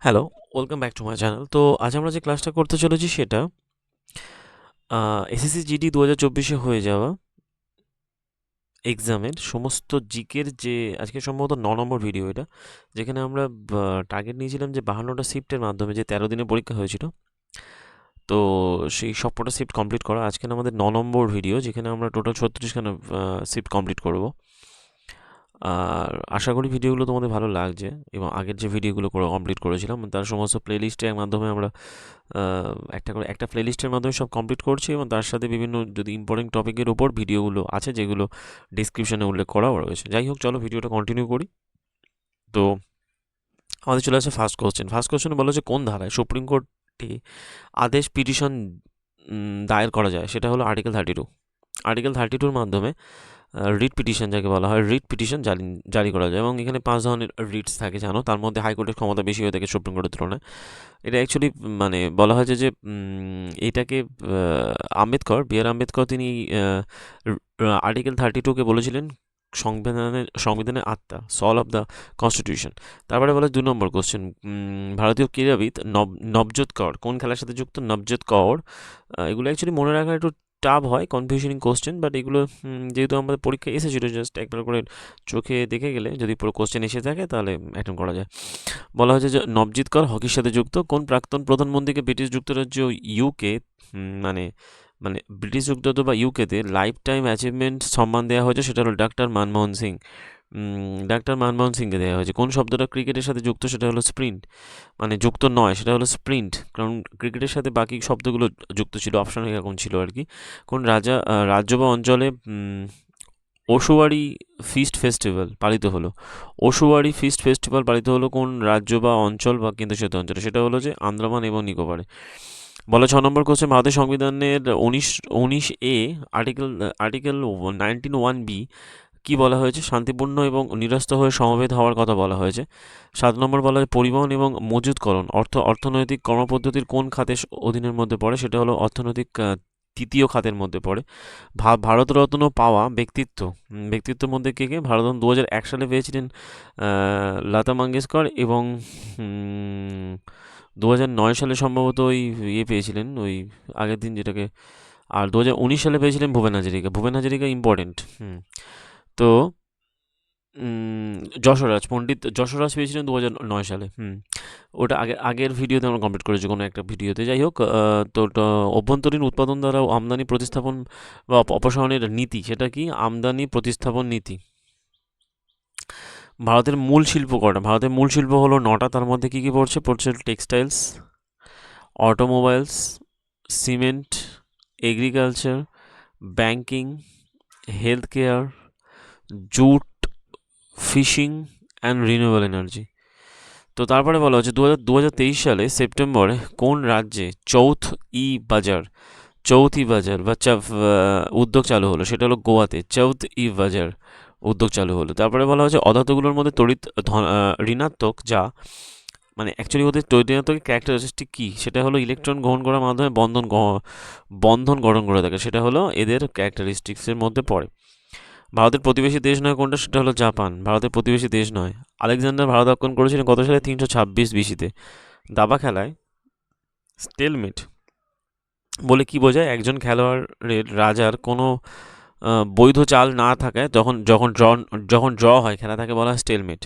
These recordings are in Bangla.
Hello, welcome back to my channel. তো আজ আমরা যে ক্লাসটা করতে চলেছি সেটা এসএসসি জিডি 2024-এ হয়ে যাওয়া এক্সামের সমস্ত জিকের যে আজকে সম্ভবত ৯ নম্বর ভিডিও এটা, যেখানে আমরা টার্গেট নিয়েছিলাম যে 52টা শিফটের মাধ্যমে যে 13 দিনের পরীক্ষা হয়েছিল, তো সেই সবকটা শিফট কমপ্লিট করা আজকে আমাদের ৯ নম্বর ভিডিও, যেখানে আমরা টোটাল 36খানা শিফট কমপ্লিট করব। আর আশা করি ভিডিওগুলো তোমাদের ভালো লাগছে এবং আগের যে ভিডিওগুলো কমপ্লিট করেছিলাম তার সমস্ত প্লেলিস্টের মাধ্যমে আমরা একটা করে একটা প্লেলিস্টের মাধ্যমে সব কমপ্লিট করছি এবং তার সাথে বিভিন্ন যদি ইম্পর্টেন্ট টপিকের ওপর ভিডিওগুলো আছে যেগুলো ডিসক্রিপশনে উল্লেখ করাও রয়েছে। যাই হোক, চলো ভিডিওটা কন্টিনিউ করি। তো আমাদের চলে আসে ফার্স্ট কোশ্চেন। ফার্স্ট কোশ্চেনে বলা হচ্ছে কোন ধারায় সুপ্রিম কোর্টে আদেশ পিটিশন দায়ের করা যায়, সেটা হলো আর্টিকেল 32। আর্টিকেল 32-র মাধ্যমে রিট পিটিশন, যাকে বলা হয় রিট পিটিশন, জারি করা যায় এবং এখানে 5 ধরনের রিটস থাকে জানো, তার মধ্যে হাইকোর্টের ক্ষমতা বেশি হয়ে থাকে সুপ্রিম কোর্টের তুলনায়। এটা অ্যাকচুয়ালি মানে বলা হয়েছে যে এটাকে বি আর আম্বেদকর তিনি আর্টিকেল 32-কে বলেছিলেন সংবিধানের আত্মা, সল অফ দ্য কনস্টিটিউশন। তারপরে বলে 2 নম্বর কোশ্চেন, ভারতীয় ক্রীড়াবিদ নবজোৎ কৌর কোন খেলার সাথে যুক্ত? নবজোৎ কৌর, এগুলো অ্যাকচুয়ালি মনে রাখা একটু টাফ হয়, কনফিউশনিং কোশ্চেন, বাট এগুলো যেহেতু আমাদের পরীক্ষায় এসেছিলো, জাস্ট একবার করে চোখে দেখে গেলে যদি পুরো কোশ্চেন এসে থাকে তাহলে অ্যাটেন্ড করা যায়। বলা হয়েছে যে নবজিৎ কর হকির সাথে যুক্ত কোন প্রাক্তন প্রধানমন্ত্রীকে ব্রিটিশ যুক্তরাজ্য ইউকে মানে মানে ব্রিটিশ যুক্তরাজ্য বা ইউকেতে লাইফ টাইম অ্যাচিভমেন্ট সম্মান দেওয়া হয়েছে? সেটা হলো ডাক্তার মনমোহন সিং। ডাক্তার মনমোহন সিংকে দেওয়া হয়েছে। কোন শব্দটা ক্রিকেটের সাথে যুক্ত? সেটা হলো স্প্রিন্ট, মানে যুক্ত নয়, সেটা হলো স্প্রিন্ট, কারণ ক্রিকেটের সাথে বাকি শব্দগুলো যুক্ত ছিল, অপশন এরকম ছিল আর কি। কোন রাজ্য বা অঞ্চলে ওশুয়ারি ফিস্ট ফেস্টিভ্যাল পালিত হলো? ওশুয়ারি ফিস্ট ফেস্টিভ্যাল পালিত হলো কোন রাজ্য বা অঞ্চল বা কেন্দ্রশাসিত অঞ্চলে? সেটা হলো যে আন্দামান এবং নিকোবরে। বলা 6 নম্বর কোশ্চেন, ভারতের সংবিধানের 19 এ আর্টিকেল 19(1)(b) কি বলা হয়েছে? শান্তিপূর্ণ এবং নিরস্ত হয়ে সমবেত হওয়ার কথা বলা হয়েছে। 7 নম্বর বলা হয় পরিবহন এবং মজুতকরণ অর্থনৈতিক কর্মপদ্ধতির কোন খাতের অধীনের মধ্যে পড়ে? সেটা হলো অর্থনৈতিক তৃতীয় খাতের মধ্যে পড়ে। ভারতরত্ন পাওয়া ব্যক্তিত্বের মধ্যে কে কে? ভারতরত্ন 2001 সালে পেয়েছিলেন লতা মঙ্গেশকর এবং 2009 সালে সম্ভবত ওই পেয়েছিলেন ওই আগের দিন যেটাকে, আর 2019 সালে পেয়েছিলেন ভূপেন হাজারিকা ইম্পর্টেন্ট। তো পণ্ডিত যশোরাজ পেয়েছিলেন 2009 সালে। ওটা আগের ভিডিওতে আমরা কমপ্লিট করেছি কোনো একটা ভিডিওতে। যাই হোক, তো অভ্যন্তরীণ উৎপাদন দ্বারা আমদানি প্রতিস্থাপন বা অপসারণের নীতি, সেটা কি? আমদানি প্রতিস্থাপন নীতি। ভারতের মূল শিল্প কটা? ভারতের মূল শিল্প হলো 9টা, তার মধ্যে কী কী পড়ছে? Textiles, automobiles, cement, agriculture, banking, health care, jute, fishing and renewable energy. তো তারপরে বলা হচ্ছে 2023 সালে সেপ্টেম্বরে কোন রাজ্যে চৌথ ই বাজার বা উদ্যোগ চালু হলো? সেটা হলো গোয়াতে চৌথ ই বাজার উদ্যোগ চালু হলো। তারপরে বলা হচ্ছে অধাতুগুলোর মধ্যে তড়িৎ ঋণাত্মক, যা মানে অ্যাকচুয়ালি ওদের তড়িৎ ঋণাত্মকের ক্যারেক্টারিস্টিক কী? সেটা হলো ইলেকট্রন গ্রহণ করার মাধ্যমে বন্ধন গঠন করে থাকে, সেটা হলো এদের ক্যারেক্টারিস্টিক্সের মধ্যে পড়ে। ভারতের প্রতিবেশী দেশ নয় কোনটা? সেটা হলো জাপান। ভারতের প্রতিবেশী দেশ নয়। আলেকজান্ডার ভারত আক্রমণ করেছিলেন কত সালে? 326 বিসিতে। দাবা খেলায় স্টেলমেট বলে কি বোঝায়? একজন খেলোয়াড়ের রাজার কোনো বৈধ চাল না থাকায় যখন ড্র হয় খেলা, তাকে বলা হয় স্টেলমেট।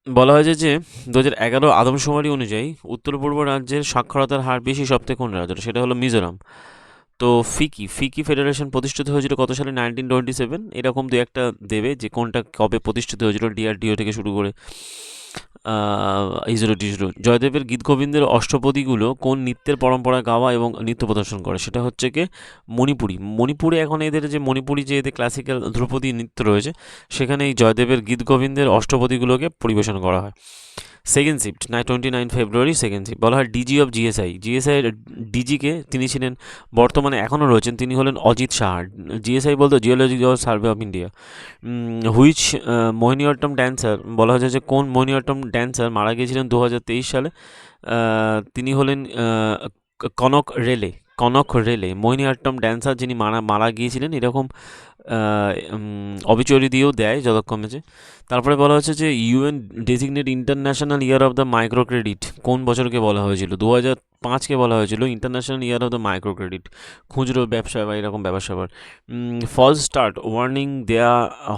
বলা হয়েছে যে 2011 আদমশুমারি অনুযায়ী উত্তর পূর্ব রাজ্যের সাক্ষরতার হার বেশি সপ্তাহে কোন রাজ্যটা? সেটা হলো মিজোরাম। তো ফিকি ফেডারেশন প্রতিষ্ঠিত হয়েছিল কত সালে? 1927। এরকম দু একটা দেবে যে কোনটা কবে প্রতিষ্ঠিত হয়েছিল, ডিআরডিও থেকে শুরু করে ইসরো টিসরো। জয়দেবের গীত গোবিন্দের অষ্টপদীগুলো কোন নৃত্যের পরম্পরা গাওয়া এবং নৃত্য প্রদর্শন করে? সেটা হচ্ছে কি মণিপুরে এখন এদের যে মণিপুরি যে এদের ক্লাসিক্যাল ধ্রুপদী নৃত্য রয়েছে, সেখানে এই জয়দেবের গীত গোবিন্দের অষ্টপদীগুলোকে পরিবেশন করা হয়। সেকেন্ড শিফট 29 ফেব্রুয়ারি সেকেন্ড শিফট। বলা হয় ডিজি অফ জিএসআই ডিজিকে তিনি ছিলেন, বর্তমানে এখনও রয়েছেন, তিনি হলেন অজিত শাহ। জিএসআই বলতে geological survey of India. Which Mohiniyattam dancer, বলা হয়েছে যে কোন মোহিনীঅট্টম ড্যান্সার মারা গিয়েছিলেন 2023 সালে? তিনি হলেন কনক রেলে। মোহিনীঅট্টম ড্যান্সার যিনি মারা গিয়েছিলেন, এরকম অবিচুয়ারি দিয়েও দেয় যতক্ষণ আছে। তারপরে বলা হচ্ছে যে UN designate international year of the micro credit কোন বছরকে বলা হয়েছিল? 2005কে বলা হয়েছিল international year of the micro credit, খুচরো ব্যবসা বা এরকম ব্যাপার স্যাপার। ফলস স্টার্ট ওয়ার্নিং দেয়া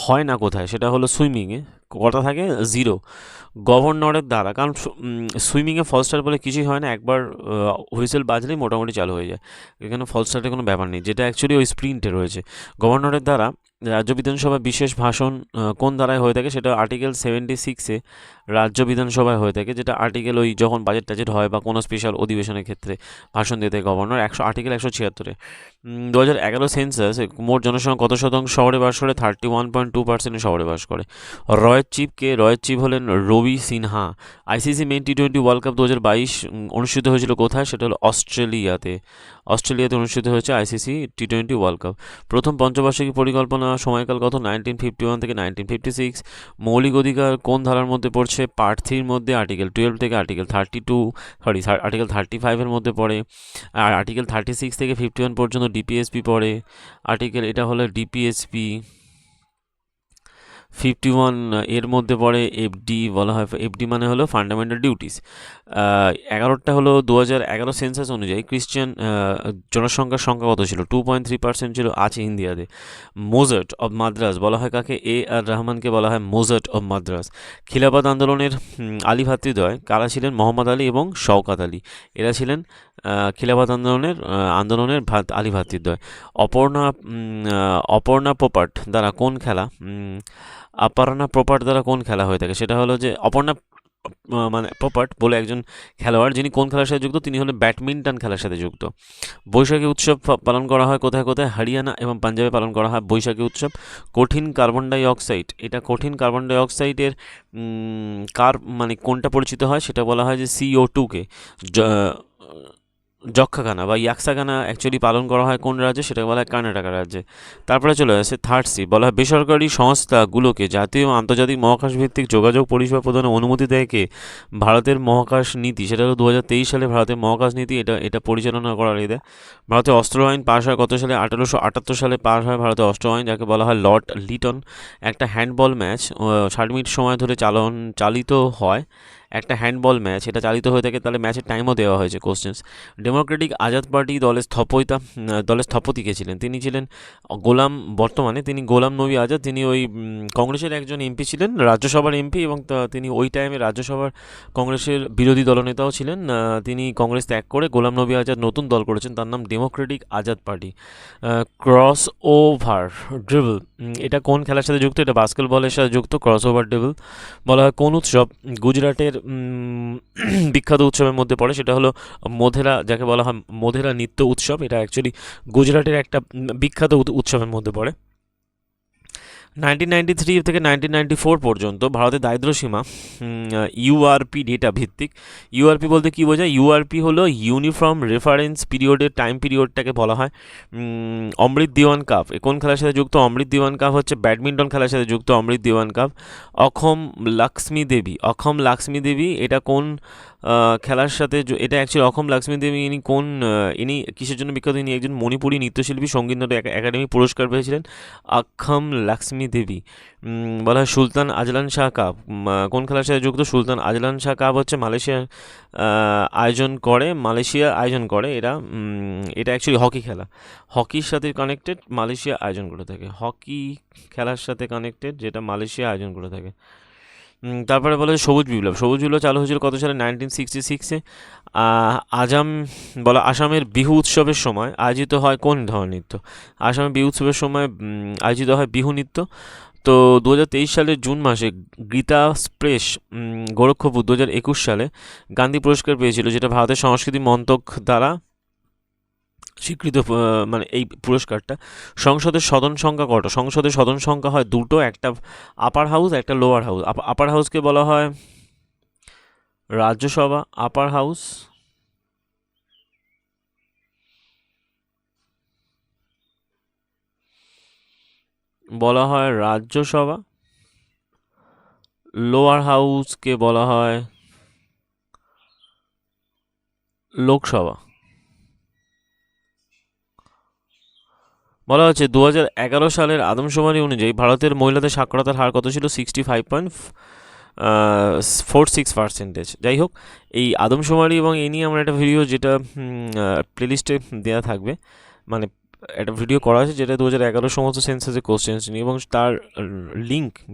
হয় না কোথায়? সেটা হলো সুইমিংয়ে। কটা থাকে? জিরো। গভর্নরের দ্বারা, কারণ সুইমিংয়ে ফলস স্টার্ট বলে কিছুই হয় না, একবার হুইসেল বাজলেই মোটামুটি চালু হয়ে যায়। এখানে ফলস স্টার্টের কোনো ব্যাপার নেই, যেটা অ্যাকচুয়ালি ওই স্প্রিন্টে রয়েছে। গভর্নরের দ্বারা রাজ্য বিধানসভা বিশেষ ভাষণ কোন ধারায় হয়ে থাকে? সেটা আর্টিকেল 76-এ রাজ্য বিধানসভায় হয়ে থাকে, যেটা আর্টিকেল ওই যখন বাজেট টাজেট হয় বা কোনো স্পেশাল অধিবেশনের ক্ষেত্রে ভাষণ দিতে গভর্নর। আর্টিকেল 176-এ। 2011 সেন্সাস মোট জনসংখ্যা কত শতাংশ শহরে বাস করে? 31.2% শহরে বাস করে। রয়ের চিফ হলেন রবি সিনহা। আইসিসি মেন টি20 ওয়ার্ল্ড কাপ 2022 অনুষ্ঠিত হয়েছিল কোথায়? সেটা হলো অস্ট্রেলিয়াতে। অনুষ্ঠিত হয়েছে আইসিসি টি20 ওয়ার্ল্ড কাপ। প্রথম পঞ্চবার্ষিকী পরিকল্পনা সময়কাল কত? 1951 থেকে 1956। মৌলিক অধিকার কোন ধারার মধ্যে পড়ছে? পার্ট 3-র মধ্যে আর্টিকেল 12 থেকে আর্টিকেল 35-এর মধ্যে পড়ে। আর আর্টিকেল 36 থেকে 51 পর্যন্ত ডিপিএসপি পড়ে। এটা হলো ডিপিএসপি। 51 এর মধ্যে পড়ে এফডি, বলা হয় এফডি মানে হলো ফান্ডামেন্টাল ডিউটিস। 11টা হলো 2011 সেন্সাস অনুযায়ী ক্রিশ্চিয়ান জনসংখ্যার সংখ্যা কত ছিল? 2.3% ছিল, আছে ইন্ডিয়াতে। মোজার্ট অব মাদ্রাস বলা হয় কাকে? আর রহমানকে বলা হয় মোজার্ট অব মাদ্রাস। খিলাফত আন্দোলনের আলী ভ্রাতৃদ্বয় কারা ছিলেন? মোহাম্মদ আলী এবং শওকাত আলী, এরা ছিলেন খিলাফত আন্দোলনের আলী ভ্রাতৃদ্বয়। অপর্ণা পোপাট দ্বারা কোন খেলা অপর্ণা পোপাট দ্বারা কোন খেলা হয়ে থাকে? সেটা হলো যে অপর্ণা মানে পোপাট বলে একজন খেলোয়াড়, যিনি কোন খেলার সাথে যুক্ত? তিনি হলেন ব্যাডমিন্টন খেলার সাথে যুক্ত। বৈশাখী উৎসব পালন করা হয় কোথায় কোথায়? হরিয়ানা এবং পাঞ্জাবে পালন করা হয় বৈশাখী উৎসব। কঠিন কার্বন ডাই অক্সাইড, এটা কঠিন কার্বন ডাই অক্সাইডের মানে কোনটা পরিচিত হয়? সেটা বলা হয় যে CO2-কে। যক্ষাখানা বা ইয়াক্সাখানা অ্যাকচুয়ালি পালন করা হয় কোন রাজ্যে? সেটা বলা হয় কর্ণাটক রাজ্যে। তারপরে চলে আসে থার্ড সি, বলা হয় বেসরকারি সংস্থাগুলোকে জাতীয় ও আন্তর্জাতিক মহাকাশ ভিত্তিক যোগাযোগ পরিষেবা প্রদানের অনুমতি দেয় কে? ভারতের মহাকাশ নীতি, সেটা হলো 2023 সালে ভারতের মহাকাশ নীতি, এটা পরিচালনা করার এদের। ভারতে অস্ত্র আইন পাশ হয় কত সালে? 1878 সালে পাশ হয় ভারতে অস্ত্র আইন, যাকে বলা হয় লর্ড লিটন। একটা হ্যান্ডবল ম্যাচ 60 মিনিট সময় ধরে চালিত হয়। একটা হ্যান্ডবল ম্যাচ এটা চালিত হয়ে থাকে, তাহলে ম্যাচের টাইমও দেওয়া হয়েছে কোশ্চেন্স। ডেমোক্রেটিক আজাদ পার্টি দলের স্থপতি কে ছিলেন? তিনি ছিলেন বর্তমানে তিনি গোলাম নবী আজাদ। তিনি ওই কংগ্রেসের একজন এমপি ছিলেন, রাজ্যসভার এমপি, এবং তিনি ওই টাইমে রাজ্যসভার কংগ্রেসের বিরোধী দলনেতাও ছিলেন। তিনি কংগ্রেস ত্যাগ করে গোলাম নবী আজাদ নতুন দল করেছেন, তার নাম Democratic Azad party. Cross over dribble, এটা কোন খেলার সাথে যুক্ত? এটা বাস্কেটবলের সাথে যুক্ত। ক্রস ওভার ড্রিবল বলা হয় কোন উৎসব গুজরাটের বিখ্যাত উৎসবের মধ্যে পড়ে? সেটা হলো মোধেরা, যাকে বলা হয় মোধেরা নৃত্য উৎসব। এটা অ্যাকচুয়ালি গুজরাটের একটা বিখ্যাত উৎসবের মধ্যে পড়ে। 1993 থেকে 1994 পর্যন্ত ভারতের দারিদ্র্যসীমা ইউআরপি ডেটা ভিত্তিক। ইউআরপি বলতে কী বোঝায়? ইউআরপি হলো ইউনিফর্ম রেফারেন্স পিরিয়ডের টাইম পিরিয়ডটাকে বলা হয়। অমৃত দিওয়ান কাপ কোন খেলার সাথে যুক্ত? অমৃত দিওয়ান কাপ হচ্ছে ব্যাডমিন্টন খেলার সাথে যুক্ত অমৃত দিওয়ান কাপ। অক্ষম লাক্সমি দেবী এটা কোন খেলার সাথে এটা অ্যাকচুয়ালি অক্ষম লাক্সমি দেবী ইনি কিসের জন্য বিখ্যাত? ইনি একজন মণিপুরী নৃত্যশিল্পী, সঙ্গীত নাটক একাডেমি পুরস্কার পেয়েছিলেন। অক্ষম লাক্সমি দেবী। বলা হয় সুলতান আজলান শাহ কাপ কোন খেলার সাথে যুক্ত? সুলতান আজলান শাহ কাপ হচ্ছে মালয়েশিয়া আয়োজন করে এটা অ্যাকচুয়ালি হকি খেলা, হকির সাথে কানেক্টেড, মালয়েশিয়া আয়োজন করে থাকে। হকি খেলার সাথে কানেক্টেড, যেটা মালয়েশিয়া আয়োজন করে থাকে। তারপরে বলা হয় সবুজ বিপ্লব চালু হয়েছিল কত সালে? 1966-এ। আসামের বিহু উৎসবের সময় আয়োজিত হয় কোন ধরনের নৃত্য? আসামের বিহু উৎসবের সময় আয়োজিত হয় বিহু নৃত্য। তো 2023 সালের জুন মাসে গীতা স্প্রেস গোরক্ষপুর 2021 সালে গান্ধী পুরস্কার পেয়েছিল, যেটা ভারতের সংস্কৃতি মন্ত্রক দ্বারা স্বীকৃত। মানে এই পুরস্কারটা। সংসদের সদন সংখ্যা কত? সংসদের সদন সংখ্যা হয় দুটো, একটা আপার হাউস, একটা লোয়ার হাউস। আপার হাউসকে বলা হয় রাজ্যসভা। আপার হাউস বলা হয় রাজ্যসভা, লোয়ার হাউসকে বলা হয় লোকসভা। বলা হচ্ছে 2011 সালের আদমশুমারি অনুযায়ী ভারতের মহিলাদের সাক্ষরতার হার কত ছিল? 65.46%। যাই হোক, এই আদমশুমারি এবং এই নিয়ে আমার একটা ভিডিও, যেটা প্লেলিস্টে দেওয়া থাকবে, মানে একটা ভিডিও করা আছে যেটা 2011 সমস্ত সেন্সাসের কোশ্চেন্স নিয়ে, এবং তার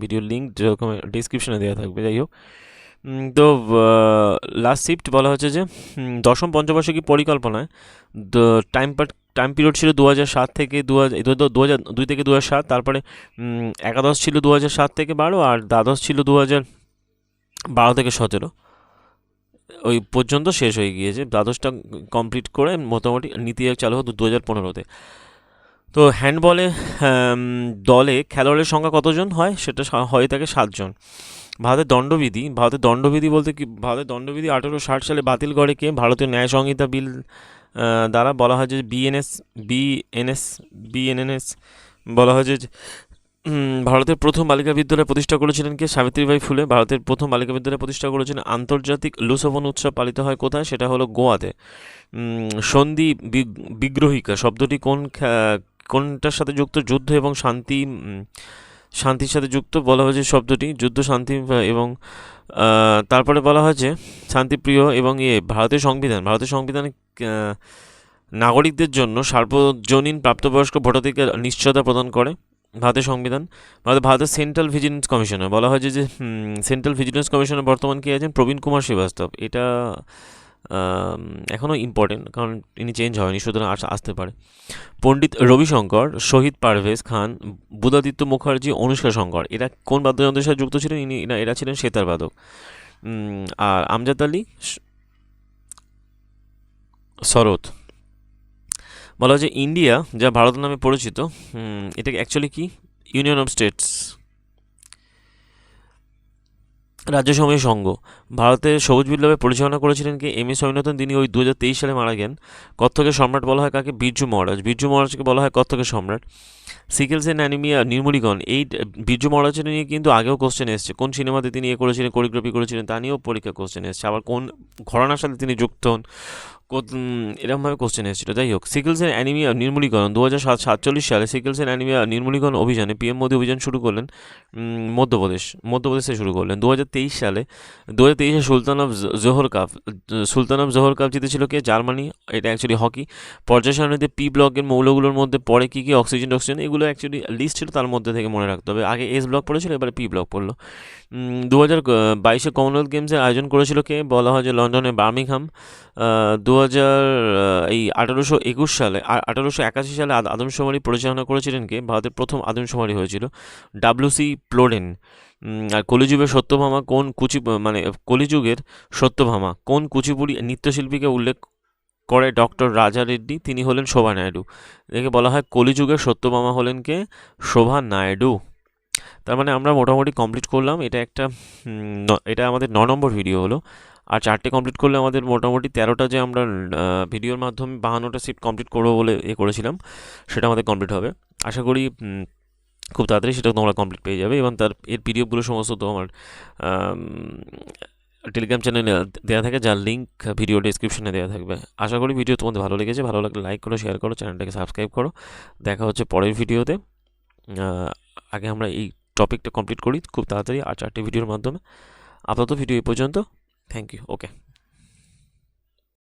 ভিডিওর লিঙ্ক যেরকম ডিসক্রিপশনে দেওয়া থাকবে। যাই হোক, তো লাস্ট শিফট বলা হচ্ছে যে দশম পঞ্চবার্ষিকী পরিকল্পনায় টাইম পিরিয়ড ছিল 2007 থেকে 2002 থেকে 2007, তারপরে একাদশ ছিল 2007 থেকে 12, আর দ্বাদশ ছিল 2012 থেকে 17, ওই পর্যন্ত শেষ হয়ে গিয়েছে। দ্বাদশটা কমপ্লিট করে মোটামুটি নীতি আয়োগ চালু হতো 2015-তে। তো হ্যান্ডবলে দলে খেলোয়াড়ের সংখ্যা কতজন হয়? সেটা হয়ে থাকে 7 জন। ভারতের দণ্ডবিধি বলতে কি, ভারতের দণ্ডবিধি 1860 সালে বাতিল করে কে? ভারতীয় ন্যায় সংহিতা বিল দ্বারা বলা হয় যে বিএনএস বলা হয় যে ভারতের প্রথম বালিকা বিদ্যালয় প্রতিষ্ঠা করেছিলেন কে? সাবিত্রীবাই ফুলে ভারতের প্রথম বালিকা বিদ্যালয় প্রতিষ্ঠা করেছিলেন। আন্তর্জাতিক লুসোভন উৎসব পালিত হয় কোথায়? সেটা হলো গোয়াতে। সন্ধি বিগ্রহিকা শব্দটি কোনটার সাথে যুক্ত? যুদ্ধ এবং শান্তির সাথে যুক্ত। বলা হয়েছে শব্দটি যুদ্ধ, শান্তি এবং তারপরে বলা হয়েছে শান্তিপ্রিয় এবং ভারতীয় সংবিধানে নাগরিকদের জন্য সার্বজনীন প্রাপ্তবয়স্ক ভোটাধিকার নিশ্চয়তা প্রদান করে ভারতের সংবিধান। ভারতের সেন্ট্রাল ভিজিলেন্স কমিশনার বলা হয় যে সেন্ট্রাল ভিজিলেন্স কমিশনার বর্তমান কে আছেন? প্রবীণ কুমার শ্রীবাস্তব। এটা এখনও ইম্পর্টেন্ট, কারণ ইনি চেঞ্জ হয়নি, সুতরাং আসতে পারে। পণ্ডিত রবিশঙ্কর, শহীদ পারভেজ খান, বুধাদিত্য মুখার্জি, অনুষ্কা শঙ্কর, এরা কোন বাদ্যযন্ত্রের সাথে যুক্ত ছিলেন? এরা ছিলেন সেতার বাদক। আর আমজাদ আলী শরৎ। বলা হচ্ছে ইন্ডিয়া, যা ভারত নামে পরিচিত, এটা অ্যাকচুয়ালি কি? ইউনিয়ন অফ স্টেটস, রাজ্যসমূহের সংঘ। ভারতের সবুজ বিপ্লবে পরিচালনা করেছিলেন কে? M S Swaminathan. তিনি ওই 2023 সালে মারা গেন। কত্থকের সম্রাট বলা হয় কাকে? বিরজু মহারাজকে বলা হয় কত্থকের সম্রাট। সিকেলস এন্ড অ্যানিমিয়া নির্মূলীকরণ, এই বিরজু মহারাজের নিয়ে কিন্তু আগেও কোশ্চেন এসছে। কোন সিনেমাতে তিনি করেছিলেন, কোরিওগ্রাফি করেছিলেন, তা নিয়েও পরীক্ষা কোশ্চেন এসছে। আবার কোন ঘরানার সাথে তিনি যুক্ত হন, এরকমভাবে কোশ্চেন এসেছিল। যাই হোক, সিকেলস এন্ড অ্যানিমিয়া নির্মূলীকরণ 2047 সালে সিকেলস এন্ড অ্যানিমিয়া নির্মূলীকরণ অভিযানে পিএম মোদী অভিযান শুরু করলেন মধ্যপ্রদেশে শুরু করলেন। 2023 সালে সুলতান অফ জোহর কাপ জিতেছিল কে? জার্মানি। এটা অ্যাকচুয়ালি হকি। পর্যায় সারণীতে পি ব্লকের মৌলগুলোর মধ্যে পড়ে কি কি? অক্সিজেন, এগুলো অ্যাকচুয়ালি লিস্ট ছিল, তার মধ্যে থেকে মনে রাখতে হবে। আগে এস ব্লক পড়েছিল, এবারে পি ব্লক পড়লো। 2022 কমনওয়েলথ গেমসের আয়োজন করেছিল কে? বলা হয় যে লন্ডনে বার্মিংহাম। 1881 সালে আদমশুমারি পরিচালনা করেছিলেন কে? ভারতের প্রথম আদমশুমারি হয়েছিল ডাব্লিউ.সি. প্লোডেন। আর কলিযুগের সত্যভামা কোন কুচিপুড়ি নৃত্যশিল্পীকে উল্লেখ করে ডক্টর রাজা রেড্ডি? তিনি হলেন শোভা নাইডু। একে বলা হয় কলিযুগের সত্যভামা হলেন কে? শোভা নাইডু। তার মানে আমরা মোটামুটি কমপ্লিট করলাম। এটা আমাদের 9 নম্বর ভিডিও হলো। আর 4টে কমপ্লিট করলে আমাদের মোটামুটি 13টা, যে আমরা ভিডিওর মাধ্যমে 52টা শিফট কমপ্লিট করবো বলে করেছিলাম, সেটা আমাদের কমপ্লিট হবে। আশা করি খুব তাড়াতাড়ি সেটা তোমরা কমপ্লিট পেয়ে যাবে, এবং এর পিডিএফগুলো সমস্ত তোমার টেলিগ্রাম চ্যানেলে দেওয়া থাকে, যার লিঙ্ক ভিডিও ডিসক্রিপশনে দেওয়া থাকবে। আশা করি ভিডিও তোমাদের ভালো লেগেছে। ভালো লাগলে লাইক করো, শেয়ার করো, চ্যানেলটাকে সাবস্ক্রাইব করো। দেখা হচ্ছে পরের ভিডিওতে। আগে আমরা এই টপিকটা কমপ্লিট করি খুব তাড়াতাড়ি আর 4টে ভিডিওর মাধ্যমে। আপাতত ভিডিও এই পর্যন্ত। Thank you. ওকে।